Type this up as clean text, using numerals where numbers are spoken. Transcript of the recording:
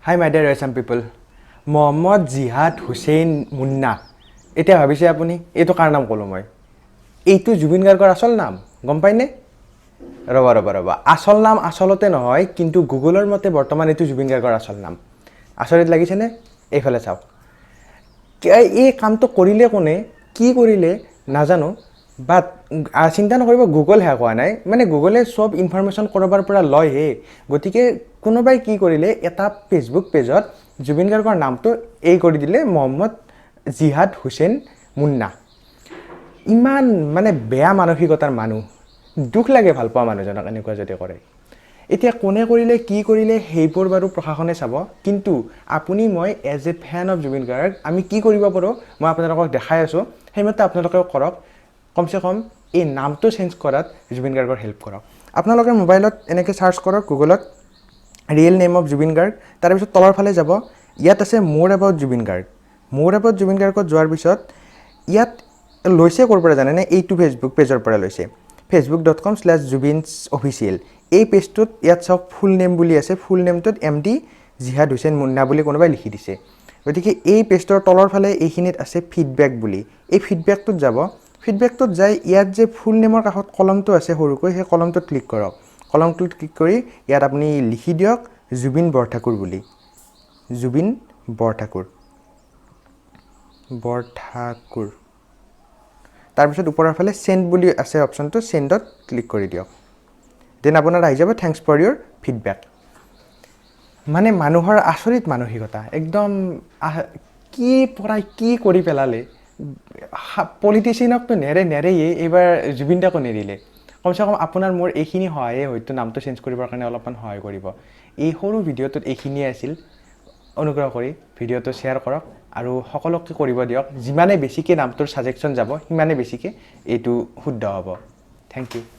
Hi my dear Assam people. Mohammad Jihad Hossain Munna. এতিয়া ভাবিছে আপুনি এইটো কাৰ নাম কলো মই এইটো জুবিন গাৰ্গৰ আসল নাম গম পাইনে ৰবা আসল নাম আসলতে নহয় কিন্তু গুগলৰ মতে বৰ্তমান এইটো জুবিন গাৰ্গৰ আসল নাম আচৰিত লাগিছে নে এইফালে চাওক এই কামটো কৰিলে কোনে কি কৰিলে নাজানো বাট চিন্তা নকৰিব গুগল হ্যাক হোৱা নাই মানে গুগলে সব ইনফৰমেশন কৰবাৰ পৰা লয় হে গতিকে কোনোবাই কি কৰিলে এটা ফেসবুক পেজত জুবিন গাৰ্গৰ নামটো এই কৰি দিলে মোহাম্মদ জিহাদ হুছেইন মুন্না ইমান মানে বেয়া মানসিকতাৰ মানুহ দুখ লাগে ভাল পোৱা মানুহজনক এনেকুৱা যদি কৰে এতিয়া কোনে কৰিলে কি কৰিলে হেইবোৰ বাৰু প্ৰশাসনে চাব কিন্তু আপুনি মই as a fan of Zubeen Garg আমি কি কৰিব পাৰো মই আপোনালোকক দেখাই আছো হেমতে আপোনালোকে কৰক কমসে কম এই নামটো চেঞ্জ কৰাত জুবিন গাৰ্গৰ হেল্প কৰক আপোনালোকে মোবাইলত এনেকৈ সাৰ্চ কৰক গুগলত real name of Zubeen Garg তাৰ পিছত তলৰ ফালে যাব ইয়াত আছে মোৰ এবাউট জুবিন গাৰ্গ মোৰ এবাউট জুবিন গাৰ্গত যোৱাৰ পিছত ইয়াত লৈছে কৰ পৰা জানে নে এইটো ফেসবুক পেজৰ পৰা লৈছে facebook.com/jubinofficial এই পেজটোত ইয়াত সব ফুল নেম বুলি আছে ফুল নেমটোত এমডি জিহাদ হুছেইন মুন্না বুলি কোনোবাই লিখি দিছে গতিকে এই পেজটোৰ তলৰ ফালে এইখিনিত আছে ফিডব্যাক বুলি এই ফিডব্যাকটোত যাব ফিডব্যাকটোত যাই ইয়াত যে ফুল নেমৰ কাষত কলমটো আছে সৰুকৈ সেই কলমটোত ক্লিক কৰক কলমটোত ক্লিক কৰি ইয়াত আপুনি লিখি দিয়ক জুবিন বৰঠাকুৰ বুলি জুবিন বৰঠাকুৰ তাৰ পিছত ওপৰৰ ফালে সেন্ড বুলি আছে অপচনটো সেন্ডত ক্লিক কৰি দিয়ক দেন আপোনাৰ আহি যাব থ্যাঙ্কস ফৰ ইওৰ ফিডব্যাক মানে মানুহৰ আচৰিত মানসিকতা একদম কি পৰাই কি কৰি পেলালে পলিটিশিয়ানকটো নেৰে এবাৰ জুবিন দাকো নেৰিলে কমসে কম আপোনাৰ মোৰ এইখিনি হয় হয়তো নামটো চেঞ্জ কৰিবৰ কাৰণে অলপমান সহায় কৰিব এই সৰু ভিডিঅ'টোত এইখিনিয়ে আছিল অনুগ্ৰহ কৰি ভিডিঅ'টো শেয়াৰ কৰক আৰু সকলোকে কৰিব দিয়ক যিমানে বেছিকে নামটোৰ সাজেশন যাব সিমানে বেছিকে এইটো শুদ্ধ হ'ব থ্যাংক ইউ